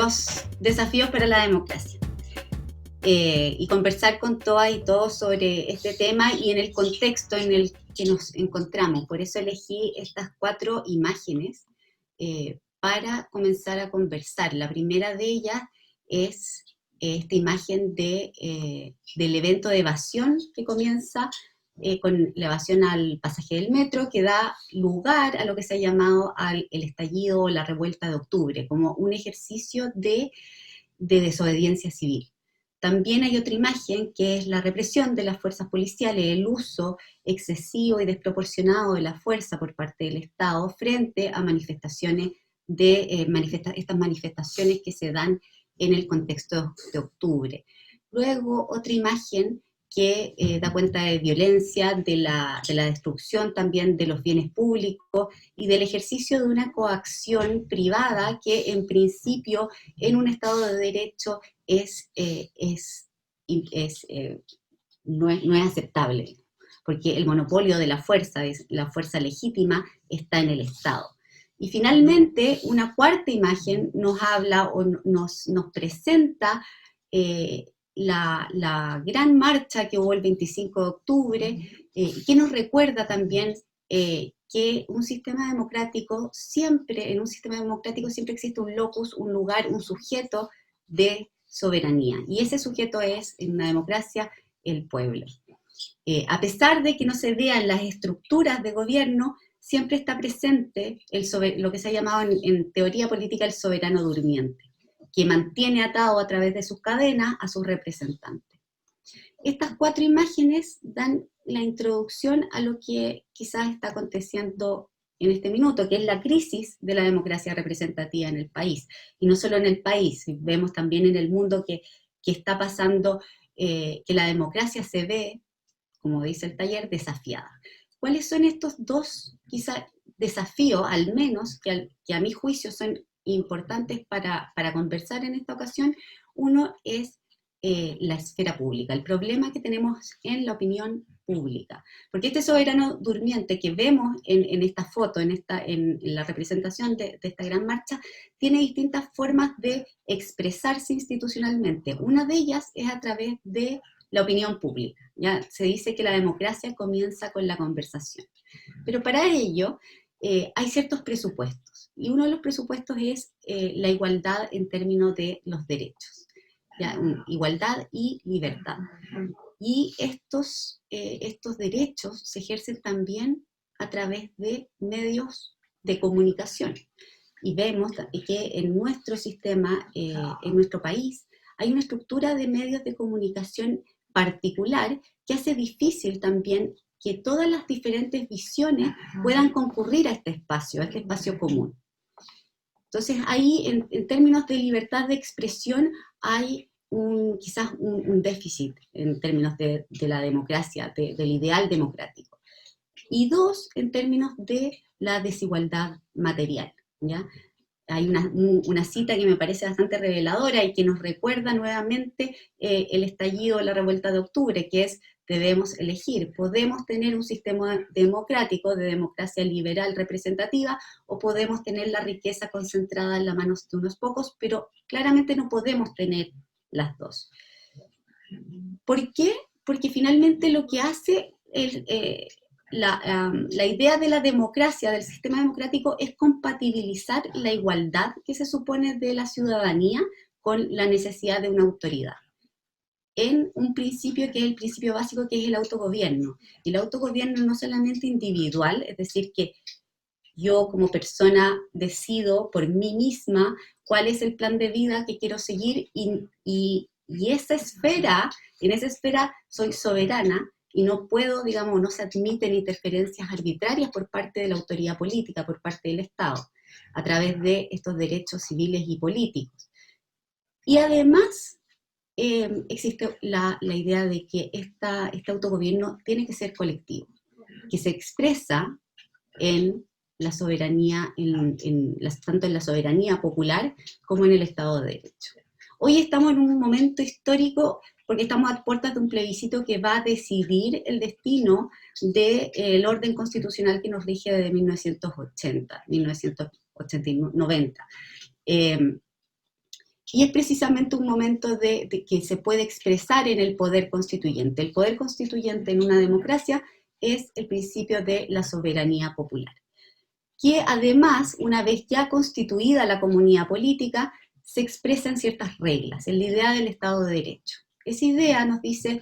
los desafíos para la democracia. Y conversar con todas y todos sobre este tema y en el contexto en el que nos encontramos. Por eso elegí estas 4 imágenes para comenzar a conversar. La primera de ellas es esta imagen del evento de evasión que comienza con la evasión al pasaje del metro, que da lugar a lo que se ha llamado el estallido o la revuelta de octubre, como un ejercicio de desobediencia civil. También hay otra imagen que es la represión de las fuerzas policiales, el uso excesivo y desproporcionado de la fuerza por parte del Estado frente a manifestaciones estas manifestaciones que se dan en el contexto de octubre. Luego, otra imagen que da cuenta de violencia, de la destrucción también de los bienes públicos y del ejercicio de una coacción privada que en principio en un Estado de Derecho no es aceptable, porque el monopolio de la fuerza legítima está en el Estado. Y finalmente, una cuarta imagen nos habla o nos presenta la gran marcha que hubo el 25 de octubre, que nos recuerda también que un sistema democrático en un sistema democrático siempre existe un locus, un lugar, un sujeto de soberanía. Y ese sujeto es, en una democracia, el pueblo. A pesar de que no se vean las estructuras de gobierno, siempre está presente lo que se ha llamado en teoría política el soberano durmiente, que mantiene atado a través de sus cadenas a sus representantes. Estas 4 imágenes dan la introducción a lo que quizás está aconteciendo en este minuto, que es la crisis de la democracia representativa en el país. Y no solo en el país, vemos también en el mundo que está pasando, que la democracia se ve, como dice el taller, desafiada. ¿Cuáles son estos 2, quizás, desafíos, al menos, que a mi juicio son importantes para conversar en esta ocasión? Uno es la esfera pública, el problema que tenemos en la opinión pública. Porque este soberano durmiente que vemos en esta foto, en la representación de esta gran marcha, tiene distintas formas de expresarse institucionalmente. Una de ellas es a través de la opinión pública. Ya se dice que la democracia comienza con la conversación. Pero para ello hay ciertos presupuestos. Y uno de los presupuestos es la igualdad en términos de los derechos. ¿Ya? Igualdad y libertad. Y estos derechos se ejercen también a través de medios de comunicación. Y vemos que en nuestro sistema, en nuestro país, hay una estructura de medios de comunicación particular que hace difícil también que todas las diferentes visiones puedan concurrir a este espacio común. Entonces ahí, en términos de libertad de expresión, hay quizás un déficit en términos de la democracia, del ideal democrático. Y 2, en términos de la desigualdad material, ¿ya? Hay una cita que me parece bastante reveladora y que nos recuerda nuevamente el estallido de la revuelta de octubre, que es: debemos elegir, podemos tener un sistema democrático, de democracia liberal representativa, o podemos tener la riqueza concentrada en las manos de unos pocos, pero claramente no podemos tener las dos. ¿Por qué? Porque finalmente lo que hace la idea de la democracia, del sistema democrático, es compatibilizar la igualdad que se supone de la ciudadanía con la necesidad de una autoridad, en un principio que es el principio básico, que es el autogobierno. Y el autogobierno no solamente individual, es decir, que yo como persona decido por mí misma cuál es el plan de vida que quiero seguir, y en esa esfera soy soberana, y no puedo, digamos, no se admiten interferencias arbitrarias por parte de la autoridad política, por parte del Estado, a través de estos derechos civiles y políticos. Y además existe la idea de que este autogobierno tiene que ser colectivo, que se expresa en la soberanía, tanto en la soberanía popular como en el Estado de Derecho. Hoy estamos en un momento histórico porque estamos a puertas de un plebiscito que va a decidir el destino del orden constitucional que nos rige desde 1980, 1990. Y es precisamente un momento de que se puede expresar en el poder constituyente. El poder constituyente en una democracia es el principio de la soberanía popular, que además, una vez ya constituida la comunidad política, se expresan ciertas reglas, en la idea del Estado de Derecho. Esa idea nos dice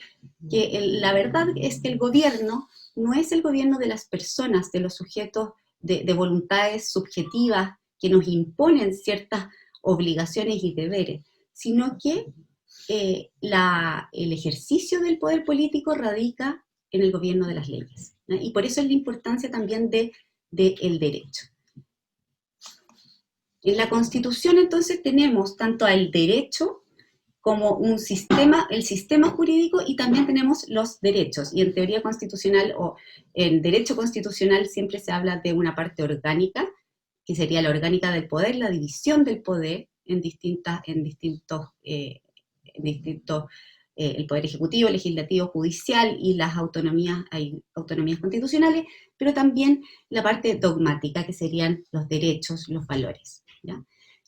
que la verdad es que el gobierno no es el gobierno de las personas, de los sujetos de voluntades subjetivas que nos imponen ciertas obligaciones y deberes, sino que el ejercicio del poder político radica en el gobierno de las leyes, ¿no? Y por eso es la importancia también del derecho. En la Constitución entonces tenemos tanto al derecho como un sistema, el sistema jurídico, y también tenemos los derechos. Y en teoría constitucional o en derecho constitucional siempre se habla de una parte orgánica, que sería la orgánica del poder, la división del poder en distintos, el poder ejecutivo, legislativo, judicial y las autonomías, hay autonomías constitucionales, pero también la parte dogmática, que serían los derechos, los valores, ¿ya?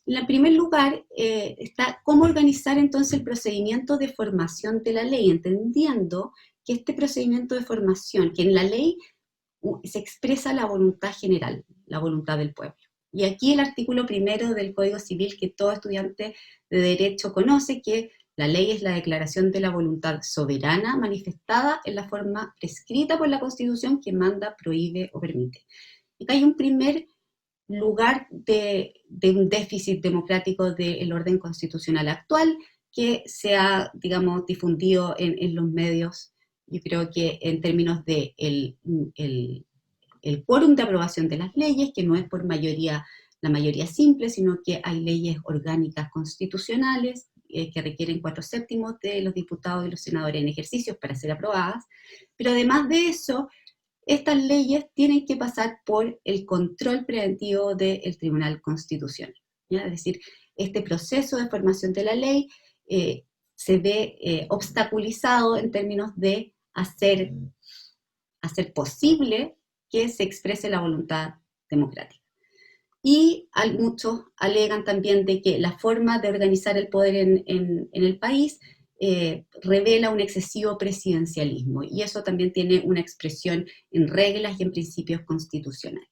En primer lugar, está cómo organizar entonces el procedimiento de formación de la ley, entendiendo que este procedimiento de formación, que en la ley se expresa la voluntad general, la voluntad del pueblo. Y aquí el artículo 1 del Código Civil, que todo estudiante de Derecho conoce, que la ley es la declaración de la voluntad soberana manifestada en la forma prescrita por la Constitución que manda, prohíbe o permite. Y acá hay un primer lugar de un déficit democrático del orden constitucional actual que se ha, digamos, difundido en los medios. Yo creo que en términos de el quórum de aprobación de las leyes, que no es por mayoría, la mayoría simple, sino que hay leyes orgánicas constitucionales que requieren 4/7 de los diputados y los senadores en ejercicios para ser aprobadas, pero además de eso, estas leyes tienen que pasar por el control preventivo del Tribunal Constitucional, ¿ya? Es decir, este proceso de formación de la ley se ve obstaculizado en términos de hacer posible que se exprese la voluntad democrática. Y muchos alegan también de que la forma de organizar el poder en el país revela un excesivo presidencialismo, y eso también tiene una expresión en reglas y en principios constitucionales.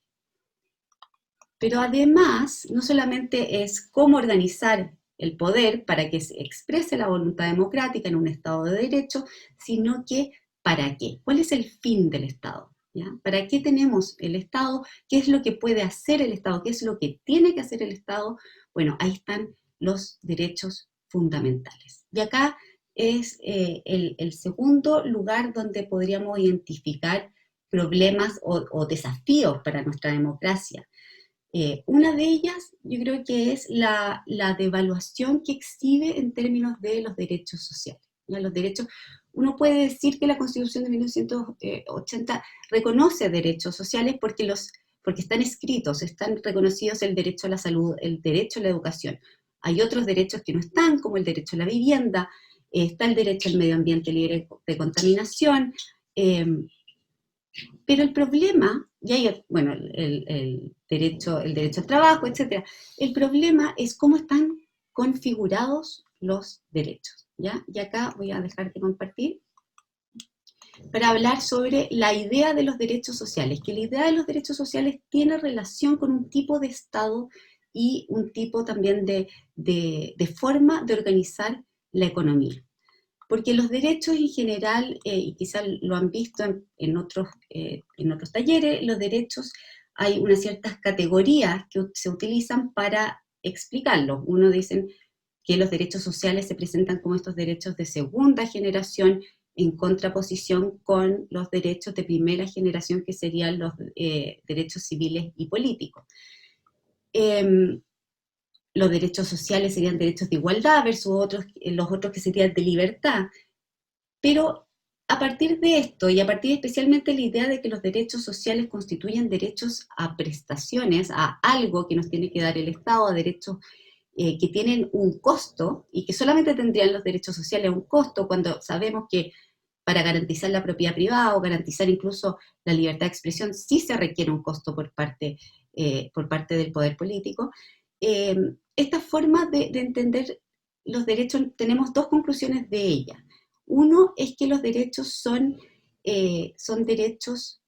Pero además, no solamente es cómo organizar el poder para que se exprese la voluntad democrática en un Estado de Derecho, sino que ¿para qué? ¿Cuál es el fin del Estado? ¿Ya? ¿Para qué tenemos el Estado? ¿Qué es lo que puede hacer el Estado? ¿Qué es lo que tiene que hacer el Estado? Bueno, ahí están los derechos fundamentales. Y acá es el segundo lugar donde podríamos identificar problemas o desafíos para nuestra democracia. Una de ellas yo creo que es la devaluación que exhibe en términos de los derechos sociales. ¿Ya? Los derechos, uno puede decir que la Constitución de 1980 reconoce derechos sociales porque están escritos, están reconocidos el derecho a la salud, el derecho a la educación. Hay otros derechos que no están, como el derecho a la vivienda, está el derecho al medio ambiente libre de contaminación, pero el problema, y hay, bueno, el derecho al trabajo, etc. El problema es cómo están configurados los derechos, ¿ya? Y acá voy a dejar de compartir para hablar sobre la idea de los derechos sociales, que la idea de los derechos sociales tiene relación con un tipo de Estado y un tipo también de forma de organizar la economía. Porque los derechos en general, y quizás lo han visto en otros talleres, los derechos, hay unas ciertas categorías que se utilizan para explicarlos. Uno dicen que los derechos sociales se presentan como estos derechos de segunda generación en contraposición con los derechos de primera generación, que serían los derechos civiles y políticos. Los derechos sociales serían derechos de igualdad versus los otros que serían de libertad. Pero a partir de esto, y a partir especialmente de la idea de que los derechos sociales constituyen derechos a prestaciones, a algo que nos tiene que dar el Estado, a derechos que tienen un costo, y que solamente tendrían los derechos sociales un costo, cuando sabemos que para garantizar la propiedad privada o garantizar incluso la libertad de expresión sí se requiere un costo por parte del poder político. Esta forma de entender los derechos, tenemos dos conclusiones de ella. Uno es que los derechos son derechos,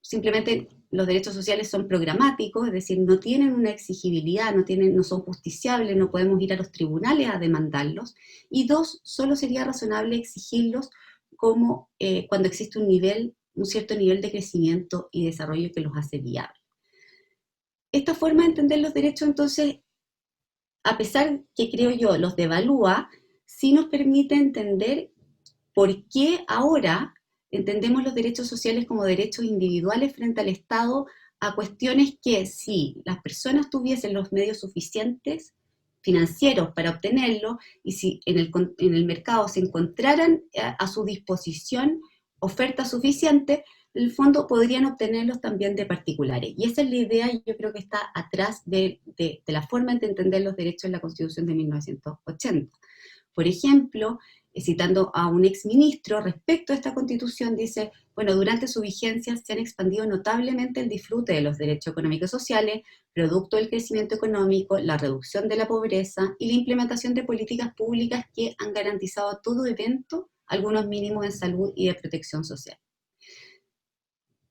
simplemente los derechos sociales son programáticos, es decir, no tienen una exigibilidad, no son justiciables, no podemos ir a los tribunales a demandarlos. Y dos, solo sería razonable exigirlos como cuando existe un cierto nivel de crecimiento y desarrollo que los hace viables. Esta forma de entender los derechos, entonces, a pesar que creo yo los devalúa, sí nos permite entender por qué ahora entendemos los derechos sociales como derechos individuales frente al Estado a cuestiones que si las personas tuviesen los medios suficientes financieros para obtenerlo y si en el mercado se encontraran a su disposición oferta suficiente, en el fondo podrían obtenerlos también de particulares. Y esa es la idea, yo creo que está atrás de la forma de entender los derechos en la Constitución de 1980. Por ejemplo, citando a un exministro respecto a esta Constitución, dice, bueno, durante su vigencia se han expandido notablemente el disfrute de los derechos económicos y sociales, producto del crecimiento económico, la reducción de la pobreza y la implementación de políticas públicas que han garantizado a todo evento algunos mínimos en salud y de protección social.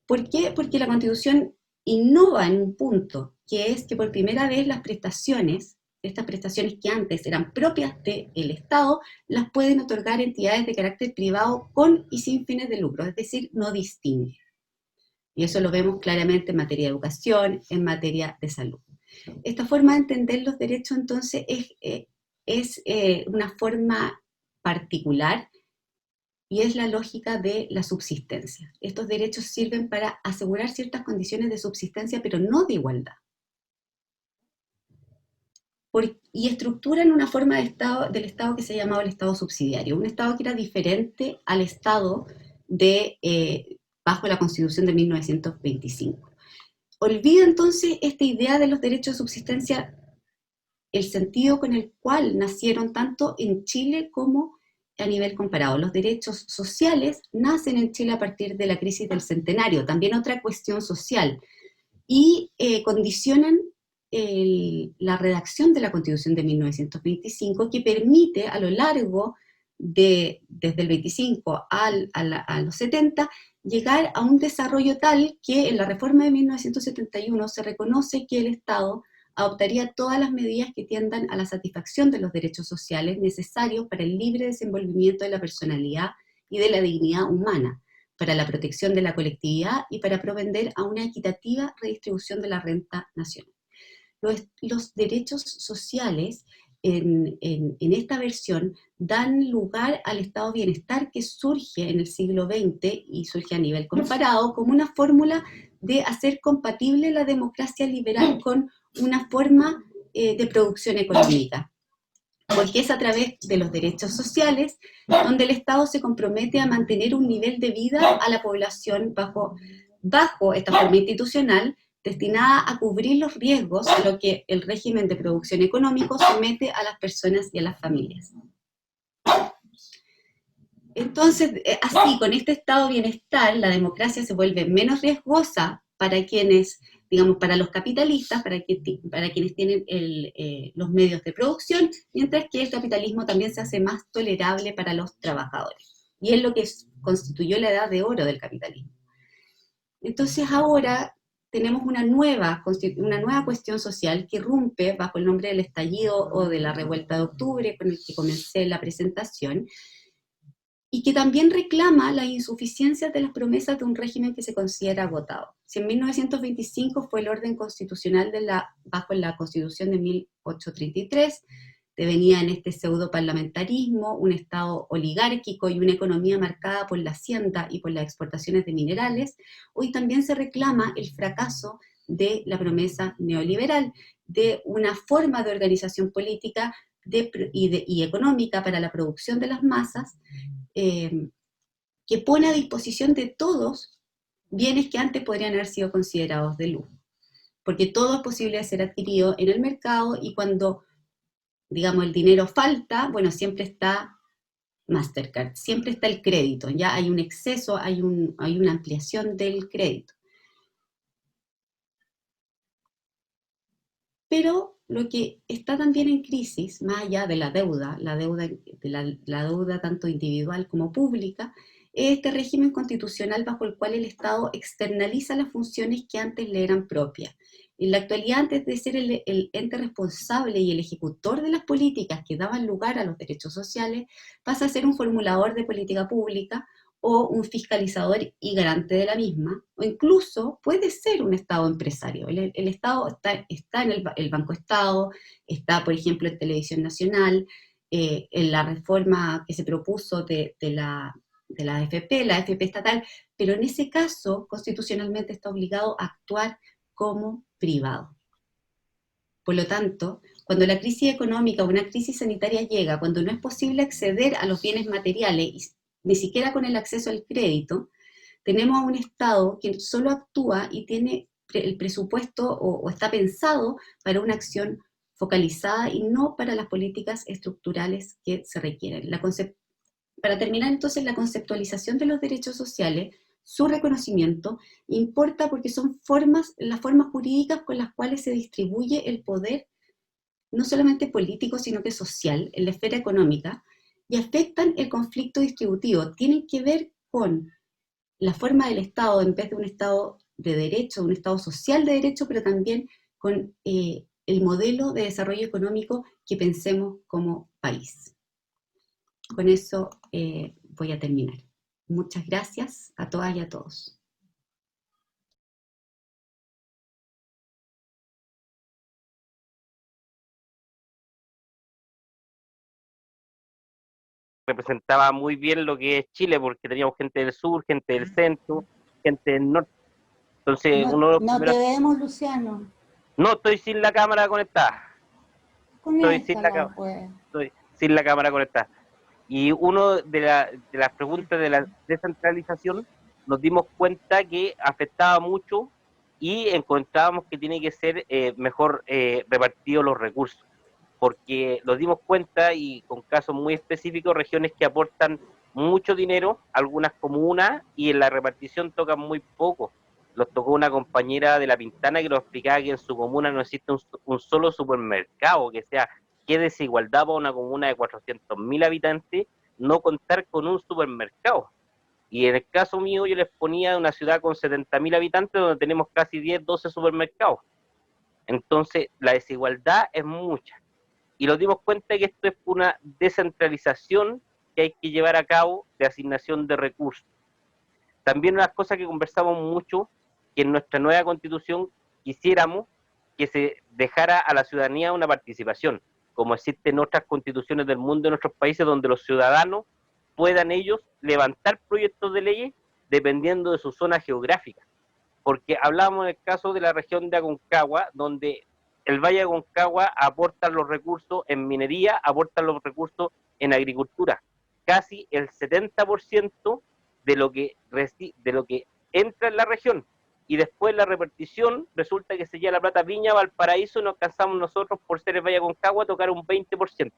¿Por qué? Porque la Constitución innova en un punto, que es que por primera vez las prestaciones, estas prestaciones que antes eran propias del Estado, las pueden otorgar entidades de carácter privado con y sin fines de lucro, es decir, no distingue. Y eso lo vemos claramente en materia de educación, en materia de salud. Esta forma de entender los derechos, entonces, es una forma particular y es la lógica de la subsistencia. Estos derechos sirven para asegurar ciertas condiciones de subsistencia, pero no de igualdad. Y estructuran una forma del Estado que se ha llamado el Estado subsidiario, un Estado que era diferente al Estado bajo la Constitución de 1925. Olvida entonces esta idea de los derechos de subsistencia, el sentido con el cual nacieron tanto en Chile como a nivel comparado. Los derechos sociales nacen en Chile a partir de la crisis del centenario, también otra cuestión social, y condicionan la redacción de la Constitución de 1925, que permite a lo largo desde el 25 a los 70, llegar a un desarrollo tal que en la reforma de 1971 se reconoce que el Estado adoptaría todas las medidas que tiendan a la satisfacción de los derechos sociales necesarios para el libre desenvolvimiento de la personalidad y de la dignidad humana, para la protección de la colectividad y para propender a una equitativa redistribución de la renta nacional. Los derechos sociales en esta versión dan lugar al estado de bienestar que surge en el siglo XX y surge a nivel comparado como una fórmula de hacer compatible la democracia liberal con una forma de producción económica, porque es a través de los derechos sociales donde el Estado se compromete a mantener un nivel de vida a la población bajo esta forma institucional destinada a cubrir los riesgos a lo que el régimen de producción económico somete a las personas y a las familias. Entonces, así, con este estado de bienestar, la democracia se vuelve menos riesgosa para quienes, digamos, para los capitalistas, para quienes tienen los medios de producción, mientras que el capitalismo también se hace más tolerable para los trabajadores. Y es lo que constituyó la edad de oro del capitalismo. Entonces ahora tenemos una nueva cuestión social que irrumpe bajo el nombre del estallido o de la revuelta de octubre, con el que comencé la presentación, y que también reclama la insuficiencia de las promesas de un régimen que se considera agotado. Si en 1925 fue el orden constitucional bajo la Constitución de 1833, devenía en este pseudo-parlamentarismo, un Estado oligárquico y una economía marcada por la hacienda y por las exportaciones de minerales, hoy también se reclama el fracaso de la promesa neoliberal, de una forma de organización política y económica para la producción de las masas, que pone a disposición de todos bienes que antes podrían haber sido considerados de lujo. Porque todo es posible de ser adquirido en el mercado y cuando, digamos, el dinero falta, bueno, siempre está Mastercard, siempre está el crédito, ya hay un exceso, hay una ampliación del crédito. Pero lo que está también en crisis, más allá de la deuda tanto individual como pública, es este régimen constitucional bajo el cual el Estado externaliza las funciones que antes le eran propias. En la actualidad, antes de ser el ente responsable y el ejecutor de las políticas que daban lugar a los derechos sociales, pasa a ser un formulador de política pública o un fiscalizador y garante de la misma, o incluso puede ser un Estado empresario. El Estado está en el Banco Estado, está, por ejemplo, en Televisión Nacional, en la reforma que se propuso de la AFP estatal, pero en ese caso, constitucionalmente está obligado a actuar como privado. Por lo tanto, cuando la crisis económica o una crisis sanitaria llega, cuando no es posible acceder a los bienes materiales, ni siquiera con el acceso al crédito, tenemos a un Estado que solo actúa y tiene el presupuesto o está pensado para una acción focalizada y no para las políticas estructurales que se requieren. Para terminar entonces, la conceptualización de los derechos sociales, su reconocimiento, importa porque son las formas jurídicas con las cuales se distribuye el poder, no solamente político, sino que social, en la esfera económica, y afectan el conflicto distributivo. Tienen que ver con la forma del Estado, en vez de un Estado de derecho, un Estado social de derecho, pero también con el modelo de desarrollo económico que pensemos como país. Con eso voy a terminar. Muchas gracias a todas y a todos. Representaba muy bien lo que es Chile, porque teníamos gente del sur, gente del centro, gente del norte. Entonces, no te vemos, Luciano. No, estoy sin la cámara conectada. Conéctala, pues. Estoy sin la cámara conectada. Y uno de las preguntas de la descentralización, nos dimos cuenta que afectaba mucho y encontrábamos que tiene que ser mejor repartidos los recursos, porque nos dimos cuenta, y con casos muy específicos, regiones que aportan mucho dinero, algunas comunas, y en la repartición tocan muy poco. Nos tocó una compañera de La Pintana que nos explicaba que en su comuna no existe un solo supermercado, que sea, qué desigualdad para una comuna de 400.000 habitantes no contar con un supermercado. Y en el caso mío, yo les ponía una ciudad con 70.000 habitantes donde tenemos casi 10, 12 supermercados. Entonces, la desigualdad es mucha. Y nos dimos cuenta que esto es una descentralización que hay que llevar a cabo de asignación de recursos. También una de las cosas que conversamos mucho, que en nuestra nueva constitución quisiéramos que se dejara a la ciudadanía una participación, como existe en otras constituciones del mundo, en otros países, donde los ciudadanos puedan ellos levantar proyectos de leyes dependiendo de su zona geográfica. Porque hablamos en el caso de la región de Aconcagua, donde el Valle de Aconcagua aporta los recursos en minería, aporta los recursos en agricultura. Casi el 70% de lo que entra en la región. Y después la repartición, resulta que se lleva la plata Viña, Valparaíso, y nos alcanzamos nosotros, por ser el Valle de Aconcagua, a tocar un 20%.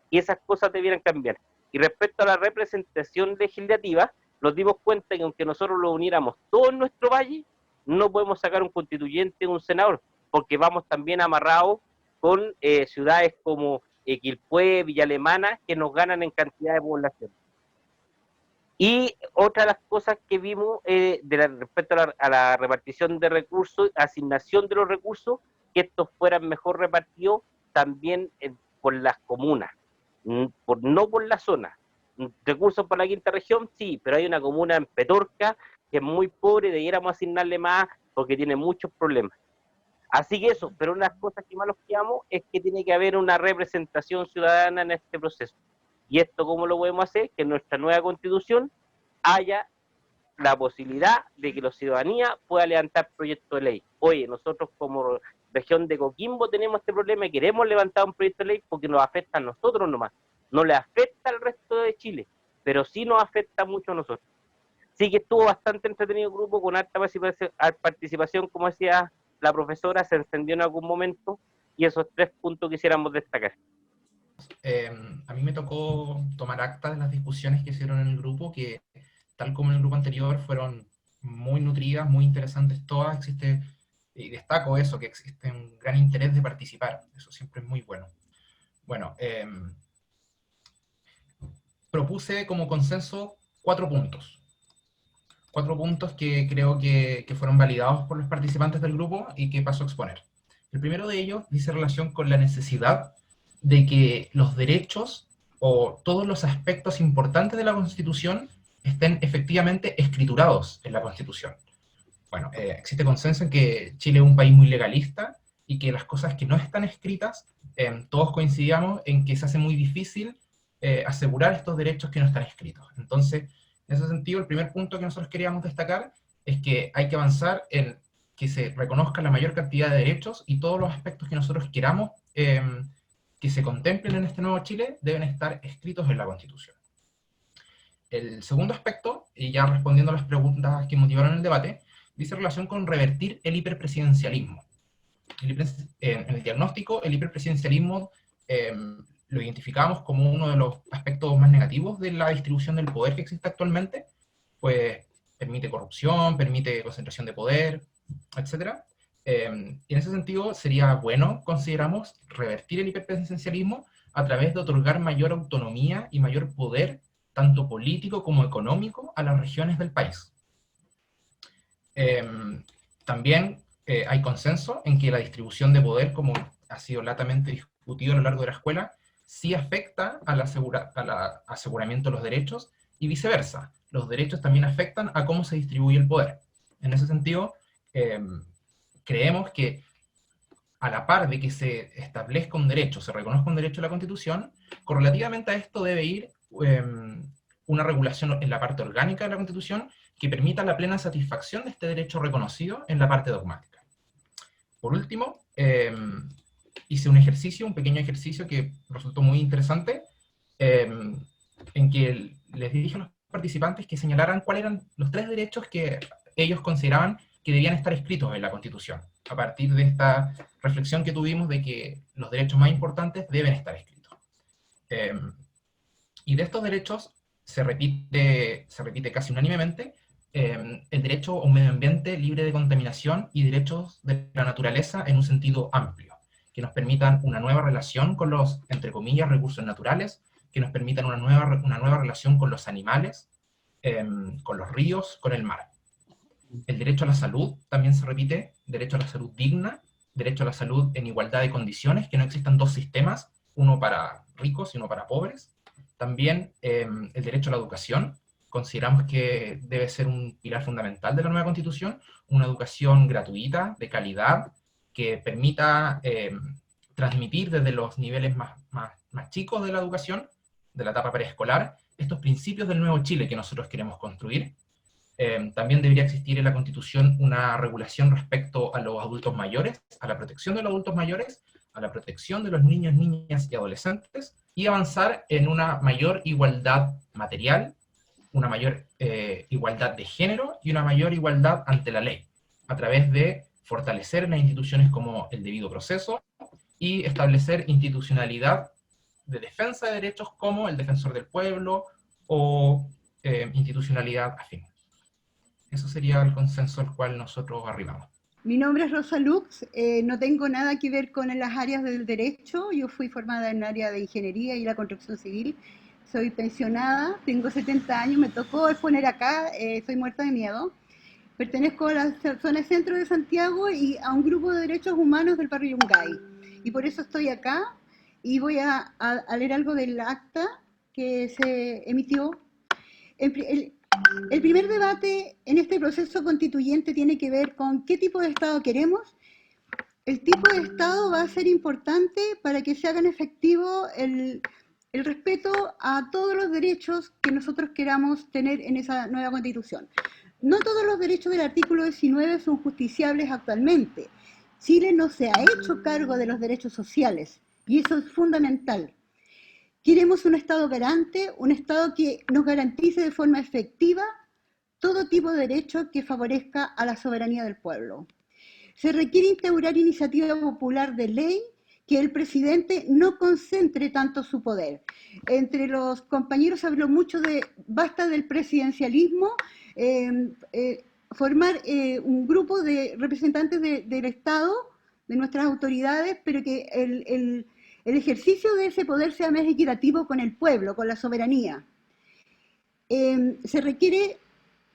Y esas cosas debieran cambiar. Y respecto a la representación legislativa, nos dimos cuenta que aunque nosotros lo uniéramos todo en nuestro valle, no podemos sacar un constituyente, un senador, porque vamos también amarrados con ciudades como Quilpué, Villa Alemana, que nos ganan en cantidad de población. Y otra de las cosas que vimos respecto a la repartición de recursos, asignación de los recursos, que estos fueran mejor repartidos también por las comunas, no por la zona. Recursos para la quinta región, sí, pero hay una comuna en Petorca que es muy pobre, debiéramos asignarle más porque tiene muchos problemas. Así que eso, pero una de las cosas que más nos quedamos es que tiene que haber una representación ciudadana en este proceso. ¿Y esto cómo lo podemos hacer? Que en nuestra nueva constitución haya la posibilidad de que la ciudadanía pueda levantar proyectos de ley. Oye, nosotros como región de Coquimbo tenemos este problema y queremos levantar un proyecto de ley porque nos afecta a nosotros nomás. No le afecta al resto de Chile, pero sí nos afecta mucho a nosotros. Sí que estuvo bastante entretenido el grupo, con alta participación, como decía la profesora, se encendió en algún momento, y esos 3 puntos quisiéramos destacar. A mí me tocó tomar acta de las discusiones que hicieron en el grupo, que tal como en el grupo anterior fueron muy nutridas, muy interesantes todas. Existe Y destaco eso, que existe un gran interés de participar. Eso siempre es muy bueno. Bueno, propuse como consenso 4 puntos. 4 puntos que creo que fueron validados por los participantes del grupo y que paso a exponer. El primero de ellos dice relación con la necesidad de que los derechos o todos los aspectos importantes de la Constitución estén efectivamente escriturados en la Constitución. Bueno, existe consenso en que Chile es un país muy legalista y que las cosas que no están escritas, todos coincidíamos en que se hace muy difícil asegurar estos derechos que no están escritos. Entonces, en ese sentido, el primer punto que nosotros queríamos destacar es que hay que avanzar en que se reconozca la mayor cantidad de derechos y todos los aspectos que nosotros queramos que se contemplen en este nuevo Chile deben estar escritos en la Constitución. El segundo aspecto, y ya respondiendo a las preguntas que motivaron el debate, dice relación con revertir el hiperpresidencialismo. En el diagnóstico, el hiperpresidencialismo lo identificamos como uno de los aspectos más negativos de la distribución del poder que existe actualmente, pues permite corrupción, permite concentración de poder, etc. Y en ese sentido sería bueno, consideramos, revertir el hiperpresidencialismo a través de otorgar mayor autonomía y mayor poder, tanto político como económico, a las regiones del país. También hay consenso en que la distribución de poder, como ha sido latamente discutido a lo largo de la escuela, sí afecta al aseguramiento de los derechos y viceversa. Los derechos también afectan a cómo se distribuye el poder. En ese sentido, creemos que a la par de que se establezca un derecho, se reconozca un derecho en la Constitución, correlativamente a esto debe ir una regulación en la parte orgánica de la Constitución que permita la plena satisfacción de este derecho reconocido en la parte dogmática. Por último, hice un pequeño ejercicio que resultó muy interesante, en que les dije a los participantes que señalaran cuáles eran los 3 derechos que ellos consideraban que debían estar escritos en la Constitución, a partir de esta reflexión que tuvimos de que los derechos más importantes deben estar escritos. Y de estos derechos se repite casi unánimemente el derecho a un medio ambiente libre de contaminación y derechos de la naturaleza en un sentido amplio, que nos permitan una nueva relación con los, entre comillas, recursos naturales, que nos permitan una nueva relación con los animales, con los ríos, con el mar. El derecho a la salud también se repite, derecho a la salud digna, derecho a la salud en igualdad de condiciones, que no existan 2 sistemas, uno para ricos y uno para pobres. También el derecho a la educación, consideramos que debe ser un pilar fundamental de la nueva Constitución, una educación gratuita, de calidad, que permita transmitir desde los niveles más chicos de la educación, de la etapa preescolar, estos principios del nuevo Chile que nosotros queremos construir. También debería existir en la Constitución una regulación respecto a los adultos mayores, a la protección de los adultos mayores, a la protección de los niños, niñas y adolescentes, y avanzar en una mayor igualdad material, una mayor igualdad de género y una mayor igualdad ante la ley, a través de fortalecer las instituciones como el debido proceso y establecer institucionalidad de defensa de derechos como el defensor del pueblo o institucionalidad afín. Eso sería el consenso al cual nosotros arribamos. Mi nombre es Rosa Lux, no tengo nada que ver con las áreas del derecho, yo fui formada en el área de ingeniería y la construcción civil, soy pensionada, tengo 70 años, me tocó exponer acá, soy muerta de miedo. Pertenezco a la zona centro de Santiago y a un grupo de derechos humanos del barrio Yungay. Y por eso estoy acá y voy a leer algo del acta que se emitió. El primer debate en este proceso constituyente tiene que ver con qué tipo de Estado queremos. El tipo de Estado va a ser importante para que se hagan efectivo el respeto a todos los derechos que nosotros queramos tener en esa nueva Constitución. No todos los derechos del artículo 19 son justiciables actualmente. Chile no se ha hecho cargo de los derechos sociales y eso es fundamental. Queremos un Estado garante, un Estado que nos garantice de forma efectiva todo tipo de derecho que favorezca a la soberanía del pueblo. Se requiere instaurar iniciativa popular de ley que el presidente no concentre tanto su poder. Entre los compañeros se habló mucho de basta del presidencialismo, formar un grupo de representantes del Estado, de nuestras autoridades, pero que el ejercicio de ese poder sea más equitativo con el pueblo, con la soberanía. Se requiere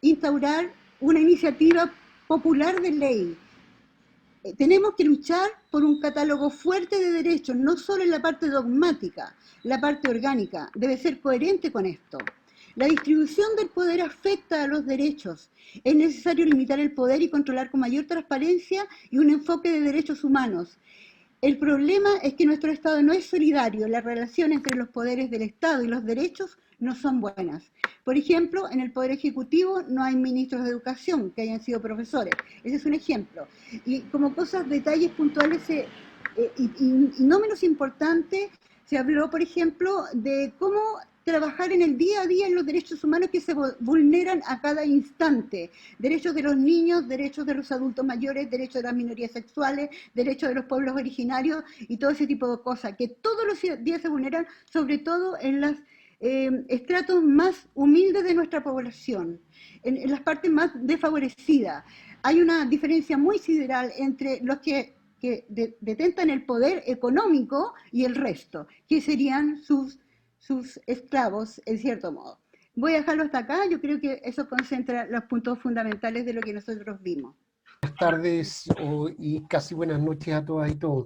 instaurar una iniciativa popular de ley. Tenemos que luchar por un catálogo fuerte de derechos, no solo en la parte dogmática, la parte orgánica, debe ser coherente con esto. La distribución del poder afecta a los derechos. Es necesario limitar el poder y controlar con mayor transparencia y un enfoque de derechos humanos. El problema es que nuestro Estado no es solidario, la relación entre los poderes del Estado y los derechos no son buenas. Por ejemplo, en el Poder Ejecutivo no hay ministros de educación que hayan sido profesores. Ese es un ejemplo. Y como cosas, detalles puntuales, y no menos importante, se habló, por ejemplo, de cómo trabajar en el día a día en los derechos humanos que se vulneran a cada instante. Derechos de los niños, derechos de los adultos mayores, derechos de las minorías sexuales, derechos de los pueblos originarios y todo ese tipo de cosas, que todos los días se vulneran, sobre todo en los estratos más humildes de nuestra población, en las partes más desfavorecidas. Hay una diferencia muy sideral entre los que detentan el poder económico y el resto, que serían sus esclavos, en cierto modo. Voy a dejarlo hasta acá, yo creo que eso concentra los puntos fundamentales de lo que nosotros vimos. Buenas tardes y casi buenas noches a todas y todos.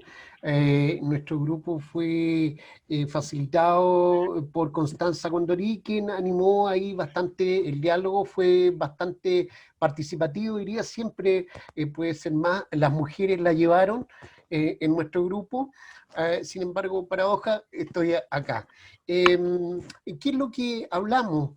Nuestro grupo fue facilitado por Constanza Condorí, quien animó ahí bastante, el diálogo fue bastante participativo, diría, siempre puede ser más, las mujeres la llevaron en nuestro grupo. Sin embargo, paradoja, estoy acá. ¿Qué es lo que hablamos?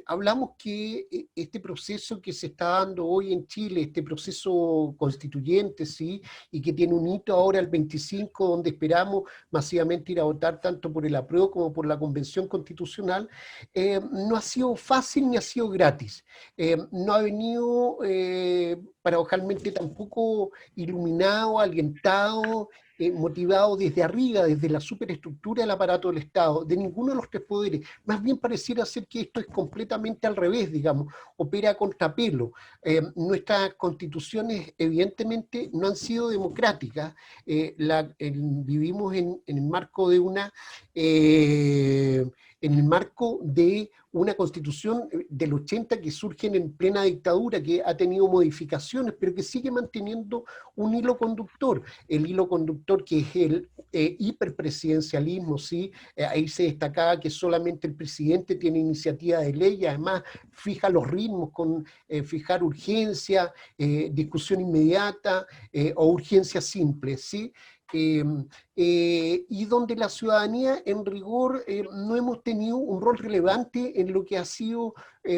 Hablamos que este proceso que se está dando hoy en Chile, este proceso constituyente, ¿sí? Y que tiene un hito ahora el 25, donde esperamos masivamente ir a votar tanto por el apruebo como por la Convención Constitucional, no ha sido fácil ni ha sido gratis. No ha venido paradojalmente tampoco iluminado, alientado, motivado desde arriba, desde la superestructura del aparato del Estado, de ninguno de los tres poderes. Más bien pareciera ser que esto es completamente al revés, digamos, opera a contrapelo. Nuestras constituciones evidentemente no han sido democráticas. Vivimos en el marco de una constitución del 80 que surge en plena dictadura, que ha tenido modificaciones, pero que sigue manteniendo un hilo conductor. El hilo conductor que es el hiperpresidencialismo, ¿sí? Ahí se destacaba que solamente el presidente tiene iniciativa de ley, y además fija los ritmos con fijar urgencia, discusión inmediata o urgencia simple, ¿sí? Y donde la ciudadanía en rigor no hemos tenido un rol relevante en lo que ha sido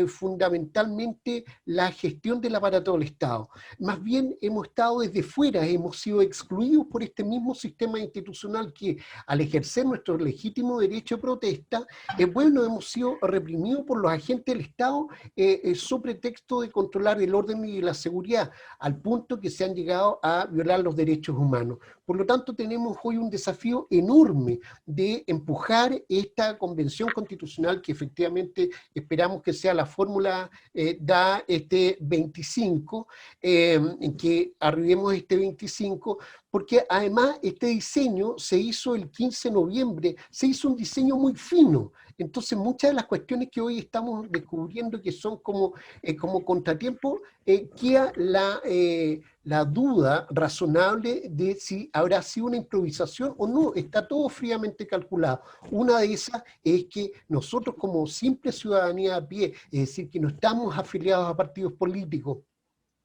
fundamentalmente la gestión del aparato del Estado. Más bien hemos estado desde fuera, hemos sido excluidos por este mismo sistema institucional que al ejercer nuestro legítimo derecho de protesta, bueno, hemos sido reprimidos por los agentes del Estado sobre pretexto de controlar el orden y la seguridad, al punto que se han llegado a violar los derechos humanos. Por lo tanto, tenemos hoy un desafío enorme de empujar esta convención constitucional que efectivamente esperamos que sea la fórmula da este 25, en que arribemos este 25, porque además este diseño se hizo el 15 de noviembre, se hizo un diseño muy fino. Entonces muchas de las cuestiones que hoy estamos descubriendo que son como contratiempo, queda la duda razonable de si habrá sido una improvisación o no, está todo fríamente calculado. Una de esas es que nosotros como simple ciudadanía a pie, es decir, que no estamos afiliados a partidos políticos,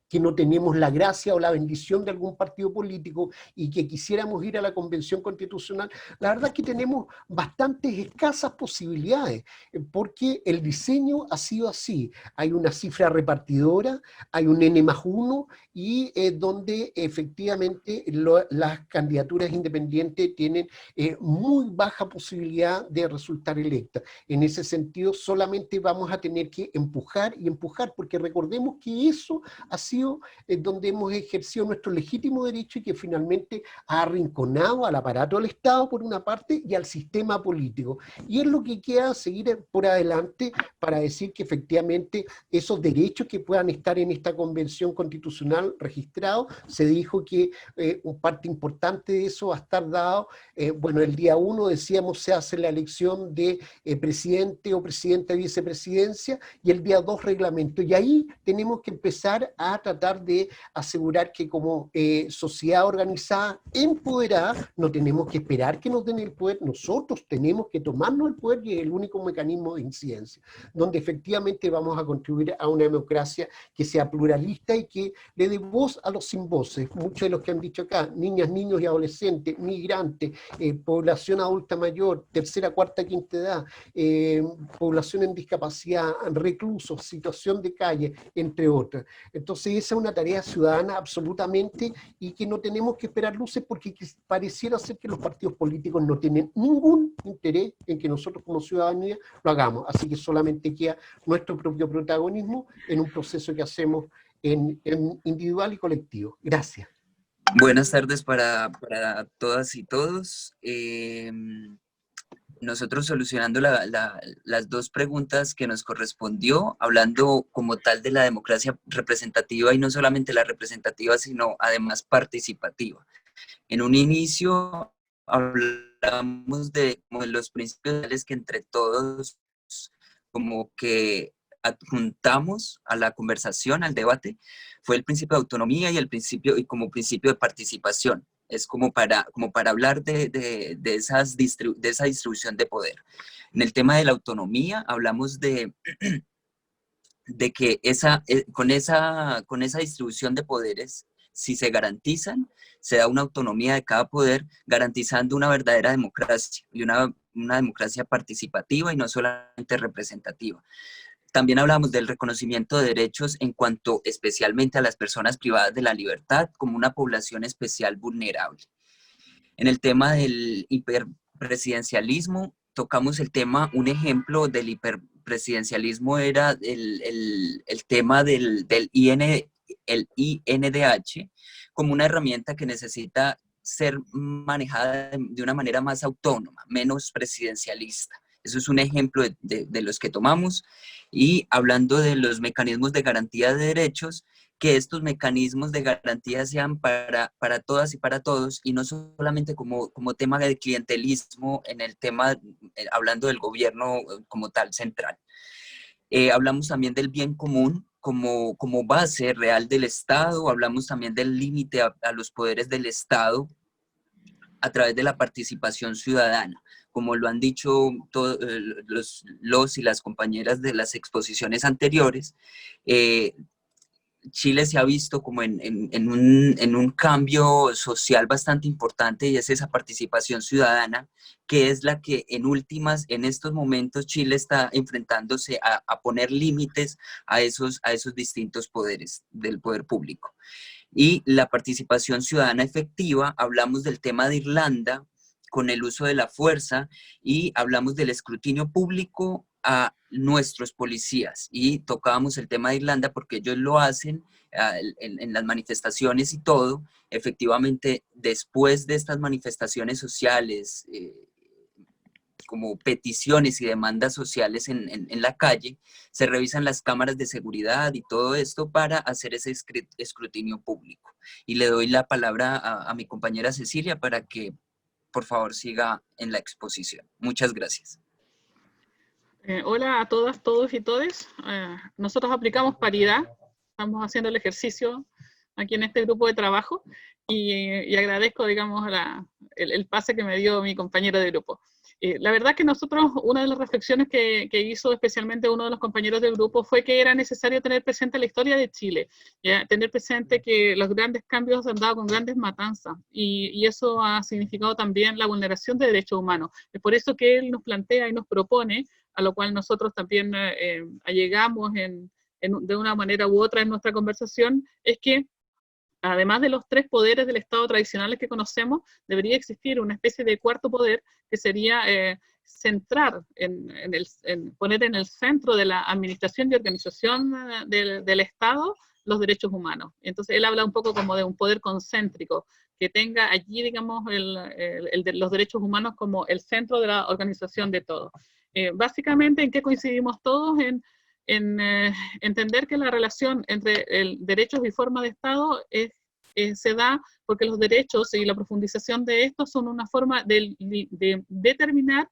que no tenemos la gracia o la bendición de algún partido político y que quisiéramos ir a la Convención Constitucional, la verdad es que tenemos bastantes escasas posibilidades, porque el diseño ha sido así. Hay una cifra repartidora, hay un N+1 y donde efectivamente las candidaturas independientes tienen muy baja posibilidad de resultar electas. En ese sentido, solamente vamos a tener que empujar y empujar, porque recordemos que eso ha sido sido donde hemos ejercido nuestro legítimo derecho y que finalmente ha arrinconado al aparato del Estado por una parte y al sistema político. Y es lo que queda seguir por adelante para decir que efectivamente esos derechos que puedan estar en esta convención constitucional registrados, se dijo que una parte importante de eso va a estar dado, bueno, el día 1 decíamos se hace la elección de presidente o presidenta y vicepresidencia, y el día 2 reglamento, y ahí tenemos que empezar a tratar de asegurar que como sociedad organizada, empoderada, no tenemos que esperar que nos den el poder, nosotros tenemos que tomarnos el poder y es el único mecanismo de incidencia, donde efectivamente vamos a contribuir a una democracia que sea pluralista y que le dé voz a los sin voces. Muchos de los que han dicho acá, niñas, niños y adolescentes, migrantes, población adulta mayor, tercera, cuarta, quinta edad, población en discapacidad, reclusos, situación de calle, entre otras. Entonces esa es una tarea ciudadana absolutamente y que no tenemos que esperar luces porque pareciera ser que los partidos políticos no tienen ningún interés en que nosotros como ciudadanía lo hagamos. Así que solamente queda nuestro propio protagonismo en un proceso que hacemos en individual y colectivo. Gracias. Buenas tardes para todas y todos. Nosotros solucionando las dos preguntas que nos correspondió, hablando como tal de la democracia representativa y no solamente la representativa, sino además participativa. En un inicio hablamos de los principios que entre todos como que adjuntamos a la conversación, al debate, fue el principio de autonomía y el principio y como principio de participación. Es como para hablar de esa distribución de poder. En el tema de la autonomía hablamos de que con esa distribución de poderes, si se garantizan, se da una autonomía de cada poder, garantizando una verdadera democracia y una democracia participativa y no solamente representativa. También hablamos del reconocimiento de derechos en cuanto especialmente a las personas privadas de la libertad como una población especial vulnerable. En el tema del hiperpresidencialismo, tocamos el tema, un ejemplo del hiperpresidencialismo era el tema del INDH como una herramienta que necesita ser manejada de una manera más autónoma, menos presidencialista. Eso es un ejemplo de los que tomamos. Y hablando de los mecanismos de garantía de derechos, que estos mecanismos de garantía sean para todas y para todos, y no solamente como tema de clientelismo en el tema, hablando del gobierno como tal central. Hablamos también del bien común como base real del Estado, hablamos también del límite a los poderes del Estado a través de la participación ciudadana. Como lo han dicho todos los y las compañeras de las exposiciones anteriores, Chile se ha visto como en un cambio social bastante importante, y es esa participación ciudadana, que es la que en estos momentos Chile está enfrentándose a poner límites a esos distintos poderes del poder público. Y la participación ciudadana efectiva, hablamos del tema de Irlanda, con el uso de la fuerza, y hablamos del escrutinio público a nuestros policías, y tocábamos el tema de Irlanda porque ellos lo hacen en las manifestaciones y todo. Efectivamente, después de estas manifestaciones sociales, como peticiones y demandas sociales en la calle, se revisan las cámaras de seguridad y todo esto para hacer ese escrutinio público. Y le doy la palabra a mi compañera Cecilia para que por favor siga en la exposición. Muchas gracias. Hola a todas, todos y todes. Nosotros aplicamos paridad, estamos haciendo el ejercicio aquí en este grupo de trabajo, y agradezco, digamos, el pase que me dio mi compañero de grupo. La verdad que nosotros, una de las reflexiones que hizo especialmente uno de los compañeros del grupo fue que era necesario tener presente la historia de Chile, tener presente que los grandes cambios han dado con grandes matanzas, y eso ha significado también la vulneración de derechos humanos. Es por eso que él nos plantea y nos propone, a lo cual nosotros también allegamos de una manera u otra en nuestra conversación, es que además de los tres poderes del Estado tradicionales que conocemos, debería existir una especie de cuarto poder que sería centrar, poner en el centro de la administración y organización del Estado los derechos humanos. Entonces él habla un poco como de un poder concéntrico, que tenga allí, digamos, los derechos humanos como el centro de la organización de todo. Básicamente, ¿en qué coincidimos todos? En entender que la relación entre derechos y forma de Estado se da porque los derechos y la profundización de estos son una forma de determinar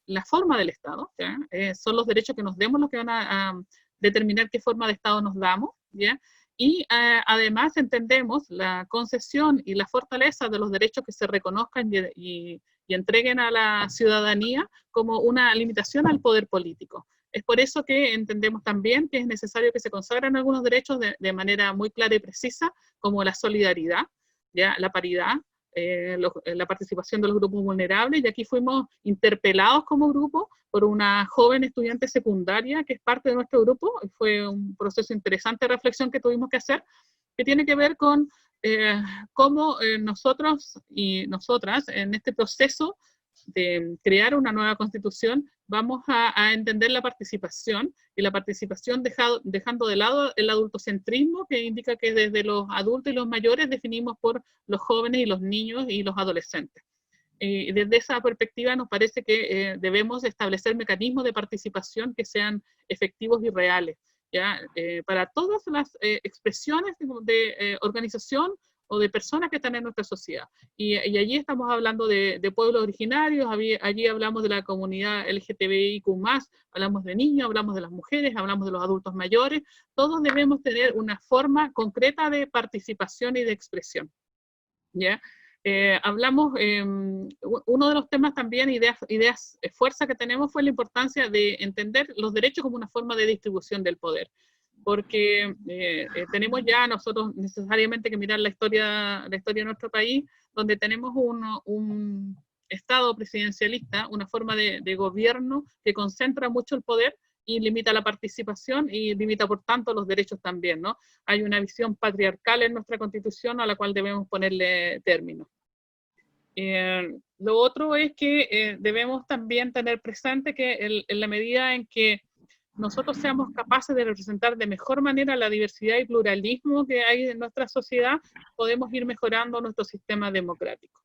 la forma del Estado, ¿ya? Son los derechos que nos demos los que van a determinar qué forma de Estado nos damos, ¿ya? Y además entendemos la concesión y la fortaleza de los derechos que se reconozcan y entreguen a la ciudadanía como una limitación al poder político. Es por eso que entendemos también que es necesario que se consagren algunos derechos de manera muy clara y precisa, como la solidaridad, ¿ya? La paridad, la participación de los grupos vulnerables, y aquí fuimos interpelados como grupo por una joven estudiante secundaria que es parte de nuestro grupo, y fue un proceso interesante de reflexión que tuvimos que hacer, que tiene que ver con cómo nosotros y nosotras en este proceso de crear una nueva constitución vamos a entender la participación, y la participación dejando de lado el adultocentrismo, que indica que desde los adultos y los mayores definimos por los jóvenes y los niños y los adolescentes. Y desde esa perspectiva nos parece que debemos establecer mecanismos de participación que sean efectivos y reales, ¿ya? Para todas las expresiones de organización o de personas que están en nuestra sociedad. Y allí estamos hablando de pueblos originarios, allí hablamos de la comunidad LGTBIQ+, hablamos de niños, hablamos de las mujeres, hablamos de los adultos mayores. Todos debemos tener una forma concreta de participación y de expresión, ¿ya? Hablamos, uno de los temas también, ideas fuerza que tenemos, fue la importancia de entender los derechos como una forma de distribución del poder, porque tenemos ya nosotros necesariamente que mirar la historia de nuestro país, donde tenemos un Estado presidencialista, una forma de gobierno que concentra mucho el poder y limita la participación y limita por tanto los derechos también, ¿no? Hay una visión patriarcal en nuestra Constitución a la cual debemos ponerle término. Lo otro es que debemos también tener presente que en la medida en que nosotros seamos capaces de representar de mejor manera la diversidad y pluralismo que hay en nuestra sociedad, podemos ir mejorando nuestro sistema democrático.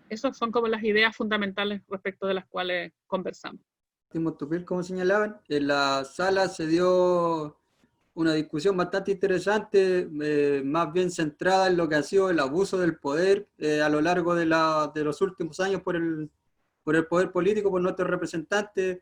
Esas son como las ideas fundamentales respecto de las cuales conversamos. Como señalaban, en la sala se dio una discusión bastante interesante, más bien centrada en lo que ha sido el abuso del poder a lo largo de los últimos años por el poder político, por nuestros representantes.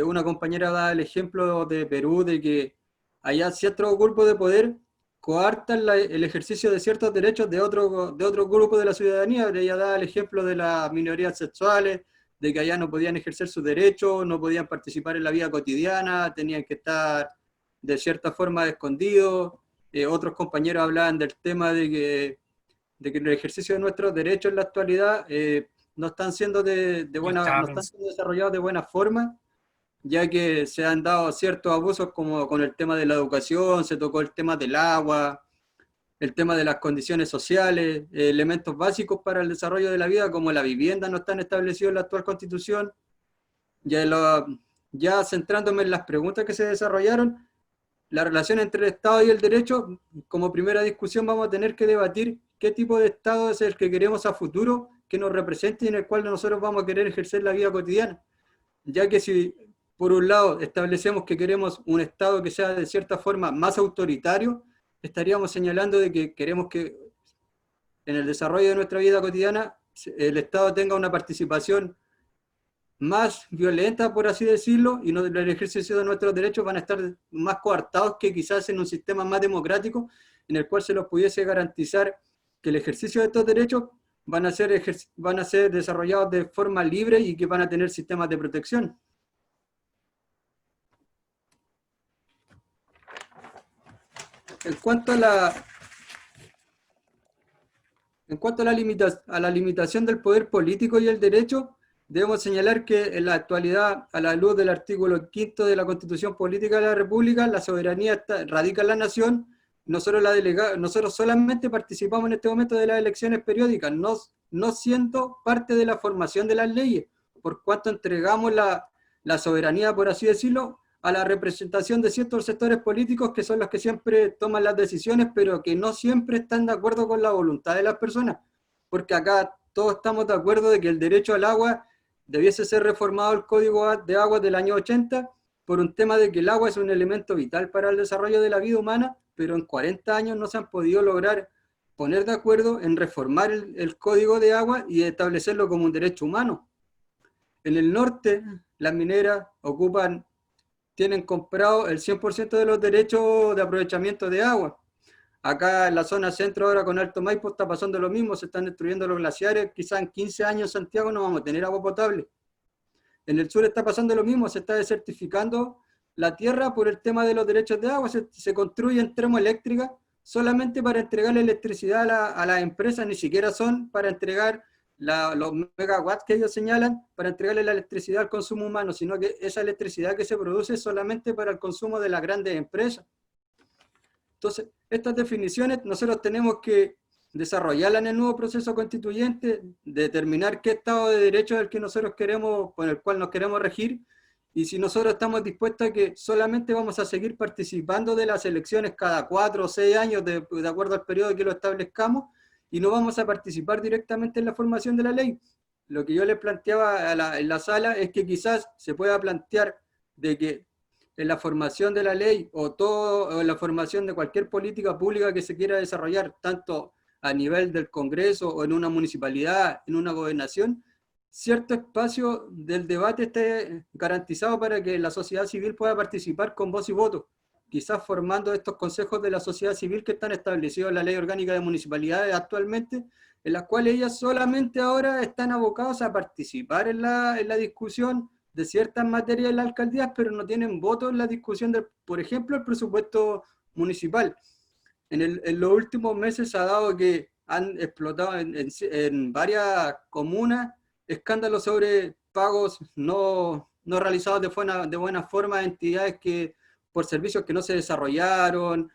Una compañera da el ejemplo de Perú, de que allá ciertos grupos de poder coartan el ejercicio de ciertos derechos de otro grupo de la ciudadanía. Ella da el ejemplo de las minorías sexuales, de que allá no podían ejercer sus derechos, no podían participar en la vida cotidiana, tenían que estar de cierta forma escondidos. Otros compañeros hablaban del tema de que el ejercicio de nuestros derechos en la actualidad no están siendo desarrollados de buena forma, ya que se han dado ciertos abusos como con el tema de la educación, se tocó el tema del agua, el tema de las condiciones sociales, elementos básicos para el desarrollo de la vida como la vivienda no están establecidos en la actual Constitución. Ya centrándome en las preguntas que se desarrollaron, la relación entre el Estado y el derecho, como primera discusión vamos a tener que debatir qué tipo de Estado es el que queremos a futuro, que nos represente y en el cual nosotros vamos a querer ejercer la vida cotidiana. Ya que si por un lado establecemos que queremos un Estado que sea de cierta forma más autoritario, estaríamos señalando de que queremos que en el desarrollo de nuestra vida cotidiana el Estado tenga una participación más violenta, por así decirlo, y el ejercicio de nuestros derechos van a estar más coartados que quizás en un sistema más democrático, en el cual se nos pudiese garantizar que el ejercicio de estos derechos van a ser desarrollados de forma libre y que van a tener sistemas de protección. En cuanto a la limitación del poder político y el derecho, debemos señalar que en la actualidad, a la luz del artículo 5 de la Constitución Política de la República, la soberanía radica en la nación. Nosotros solamente participamos en este momento de las elecciones periódicas, no siendo parte de la formación de las leyes, por cuanto entregamos la soberanía, por así decirlo, a la representación de ciertos sectores políticos que son los que siempre toman las decisiones, pero que no siempre están de acuerdo con la voluntad de las personas, porque acá todos estamos de acuerdo de que el derecho al agua debiese ser reformado el Código de Aguas del año 80, por un tema de que el agua es un elemento vital para el desarrollo de la vida humana, pero en 40 años no se han podido lograr poner de acuerdo en reformar el Código de Agua y establecerlo como un derecho humano. En el norte, las mineras tienen comprado el 100% de los derechos de aprovechamiento de agua. Acá en la zona centro, ahora con Alto Maipo, está pasando lo mismo, se están destruyendo los glaciares, quizás en 15 años en Santiago no vamos a tener agua potable. En el sur está pasando lo mismo, se está desertificando la tierra por el tema de los derechos de agua, se construyen termoeléctricas solamente para entregarle electricidad a las empresas, ni siquiera son para entregar los megawatts que ellos señalan, para entregarle la electricidad al consumo humano, sino que esa electricidad que se produce es solamente para el consumo de las grandes empresas. Entonces, estas definiciones nosotros tenemos que desarrollarlas en el nuevo proceso constituyente, determinar qué Estado de Derecho es el que nosotros queremos, con el cual nos queremos regir, y si nosotros estamos dispuestos a que solamente vamos a seguir participando de las elecciones cada 4 o 6 años, de acuerdo al periodo que lo establezcamos, y no vamos a participar directamente en la formación de la ley. Lo que yo les planteaba en la sala es que quizás se pueda plantear de que en la formación de la ley o en la formación de cualquier política pública que se quiera desarrollar, tanto a nivel del Congreso o en una municipalidad, en una gobernación, cierto espacio del debate esté garantizado para que la sociedad civil pueda participar con voz y voto, quizás formando estos consejos de la sociedad civil que están establecidos en la Ley Orgánica de Municipalidades actualmente, en las cuales ellas solamente ahora están abocadas a participar en la discusión de ciertas materias en las alcaldías, pero no tienen voto en la discusión de, por ejemplo, el presupuesto municipal. En los últimos meses se ha dado que han explotado en varias comunas escándalos sobre pagos no realizados de buena forma a entidades por servicios que no se desarrollaron,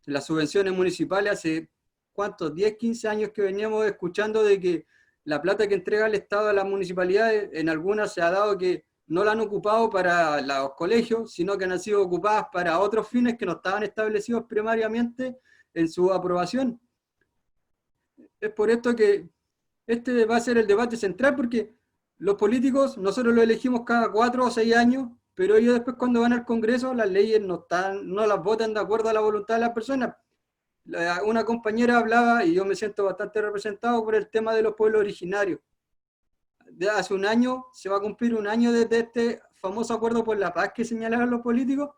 las subvenciones municipales hace, ¿cuántos? 10, 15 años que veníamos escuchando de que la plata que entrega el Estado a las municipalidades, en algunas se ha dado que no la han ocupado para los colegios, sino que han sido ocupadas para otros fines que no estaban establecidos primariamente en su aprobación. Es por esto que este va a ser el debate central, porque los políticos, nosotros los elegimos cada 4 o 6 años, pero ellos después cuando van al Congreso, las leyes no las votan de acuerdo a la voluntad de las personas. Una compañera hablaba, y yo me siento bastante representado por el tema de los pueblos originarios. De hace un año, se va a cumplir un año desde este famoso acuerdo por la paz que señalaron los políticos,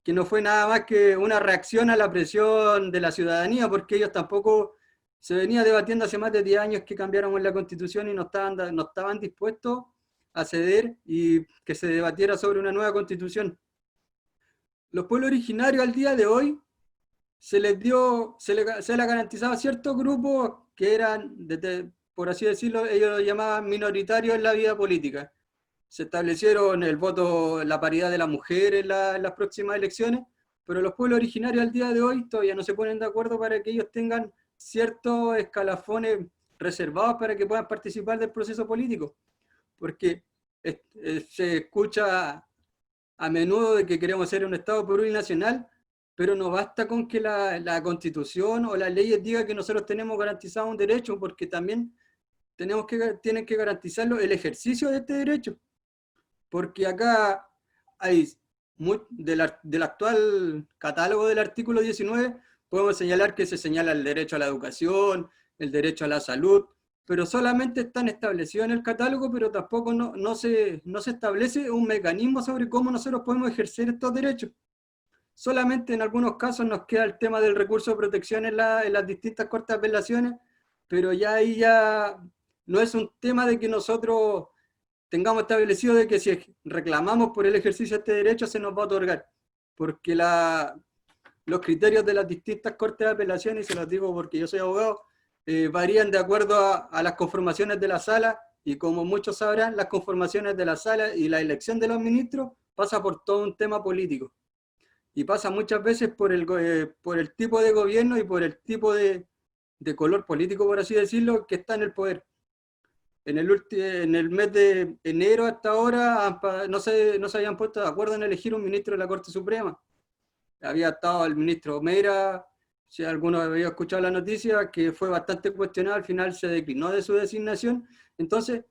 que no fue nada más que una reacción a la presión de la ciudadanía, porque ellos tampoco se venía debatiendo hace más de 10 años que cambiáramos la Constitución y no estaban dispuestos a ceder y que se debatiera sobre una nueva Constitución. Los pueblos originarios al día de hoy se les garantizaba a ciertos grupos que eran, por así decirlo, ellos lo llamaban minoritarios en la vida política. Se establecieron el voto, la paridad de la mujer en las próximas elecciones, pero los pueblos originarios al día de hoy todavía no se ponen de acuerdo para que ellos tengan ciertos escalafones reservados para que puedan participar del proceso político. Porque se escucha a menudo de que queremos ser un Estado plurinacional, pero no basta con que la Constitución o las leyes digan que nosotros tenemos garantizado un derecho, porque también tienen que garantizarlo el ejercicio de este derecho. Porque acá hay, del actual catálogo del artículo 19, podemos señalar que se señala el derecho a la educación, el derecho a la salud, pero solamente están establecidos en el catálogo, pero tampoco no se establece un mecanismo sobre cómo nosotros podemos ejercer estos derechos. Solamente en algunos casos nos queda el tema del recurso de protección en las distintas cortes de apelaciones, pero ya ahí ya no es un tema de que nosotros tengamos establecido de que si reclamamos por el ejercicio de este derecho se nos va a otorgar, porque los criterios de las distintas cortes de apelaciones, y se los digo porque yo soy abogado, varían de acuerdo a las conformaciones de la sala, y como muchos sabrán, las conformaciones de la sala y la elección de los ministros pasa por todo un tema político. Y pasa muchas veces por el tipo de gobierno y por el tipo de color político, por así decirlo, que está en el poder. en el mes de enero hasta ahora no se habían puesto de acuerdo en elegir un ministro de la Corte Suprema. Había estado el ministro Meira, si alguno había escuchado la noticia, que fue bastante cuestionado, al final se declinó de su designación. Entonces,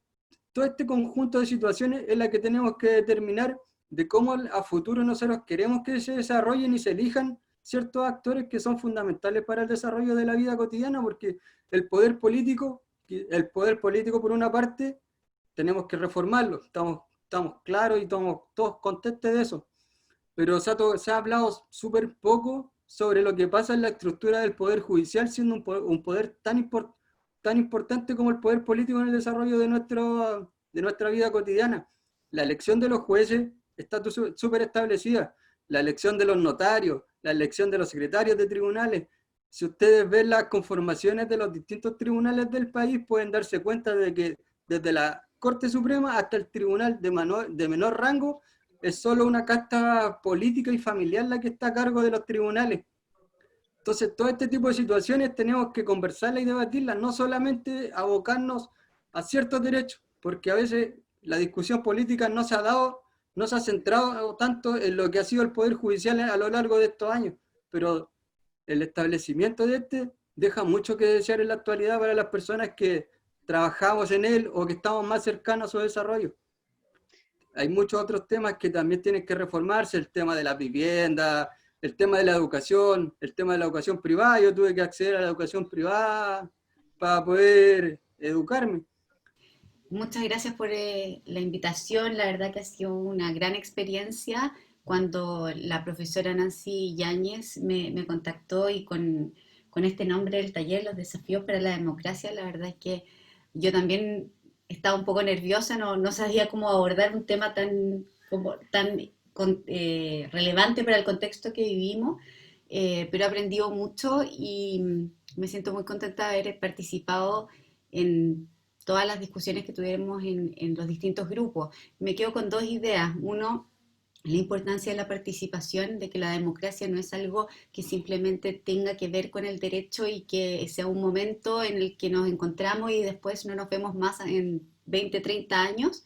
todo este conjunto de situaciones es la que tenemos que determinar de cómo a futuro nosotros queremos que se desarrollen y se elijan ciertos actores que son fundamentales para el desarrollo de la vida cotidiana, porque el poder político por una parte, tenemos que reformarlo, estamos claros y estamos todos contentos de eso, pero se ha hablado súper poco sobre lo que pasa en la estructura del poder judicial, siendo un poder tan importante como el poder político en el desarrollo de nuestra vida cotidiana. La elección de los jueces está súper establecida, la elección de los notarios, la elección de los secretarios de tribunales. Si ustedes ven las conformaciones de los distintos tribunales del país, pueden darse cuenta de que desde la Corte Suprema hasta el tribunal de menor rango, es solo una casta política y familiar la que está a cargo de los tribunales. Entonces, todo este tipo de situaciones tenemos que conversarlas y debatirlas, no solamente abocarnos a ciertos derechos, porque a veces la discusión política no se ha centrado tanto en lo que ha sido el Poder Judicial a lo largo de estos años, pero el establecimiento de este deja mucho que desear en la actualidad para las personas que trabajamos en él o que estamos más cercanos a su desarrollo. Hay muchos otros temas que también tienen que reformarse, el tema de la vivienda, el tema de la educación, el tema de la educación privada. Yo tuve que acceder a la educación privada para poder educarme. Muchas gracias por la invitación, la verdad que ha sido una gran experiencia. Cuando la profesora Nancy Yáñez me contactó y con este nombre del taller, Los Desafíos para la Democracia, la verdad es que yo también estaba un poco nerviosa, no sabía cómo abordar un tema tan relevante para el contexto que vivimos, pero he aprendido mucho y me siento muy contenta de haber participado en todas las discusiones que tuvimos en los distintos grupos. Me quedo con dos ideas. Uno, la importancia de la participación, de que la democracia no es algo que simplemente tenga que ver con el derecho y que sea un momento en el que nos encontramos y después no nos vemos más en 20, 30 años,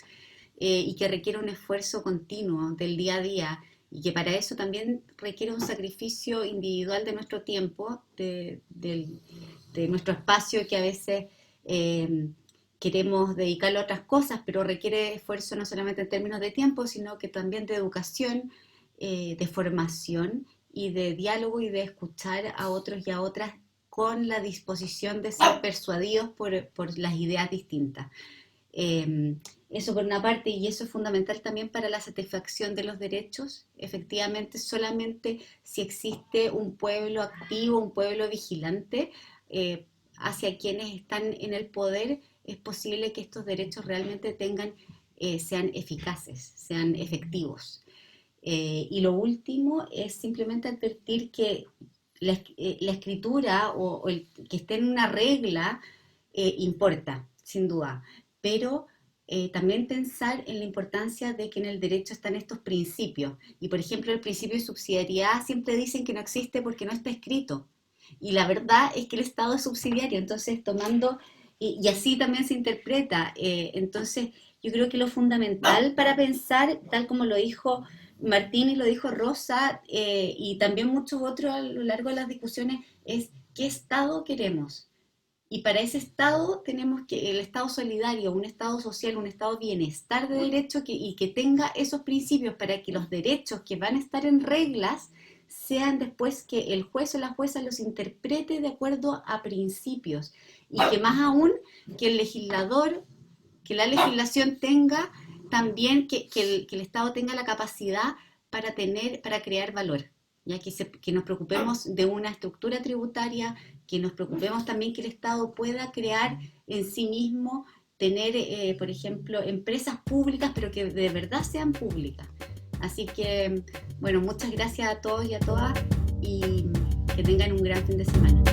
y que requiere un esfuerzo continuo del día a día, y que para eso también requiere un sacrificio individual de nuestro tiempo, de nuestro espacio, que a veces queremos dedicarlo a otras cosas, pero requiere esfuerzo no solamente en términos de tiempo, sino que también de educación, de formación y de diálogo y de escuchar a otros y a otras con la disposición de ser persuadidos por las ideas distintas. Eso por una parte, y eso es fundamental también para la satisfacción de los derechos. Efectivamente, solamente si existe un pueblo activo, un pueblo vigilante hacia quienes están en el poder, es posible que estos derechos realmente sean eficaces, sean efectivos. Y lo último es simplemente advertir que la escritura o el que esté en una regla importa, sin duda, pero también pensar en la importancia de que en el derecho están estos principios. Y por ejemplo, el principio de subsidiariedad siempre dicen que no existe porque no está escrito. Y la verdad es que el Estado es subsidiario, entonces y así también se interpreta. Entonces, yo creo que lo fundamental para pensar, tal como lo dijo Martín y lo dijo Rosa, y también muchos otros a lo largo de las discusiones, es ¿qué Estado queremos? Y para ese Estado tenemos el Estado solidario, un Estado social, un Estado de bienestar de derecho y que tenga esos principios para que los derechos que van a estar en reglas sean después que el juez o la jueza los interprete de acuerdo a principios, y que más aún que el legislador, que la legislación tenga también, que el Estado tenga la capacidad para crear valor, ya que nos preocupemos de una estructura tributaria, que nos preocupemos también que el Estado pueda crear en sí mismo, tener, por ejemplo, empresas públicas, pero que de verdad sean públicas. Así que, bueno, muchas gracias a todos y a todas, y que tengan un gran fin de semana.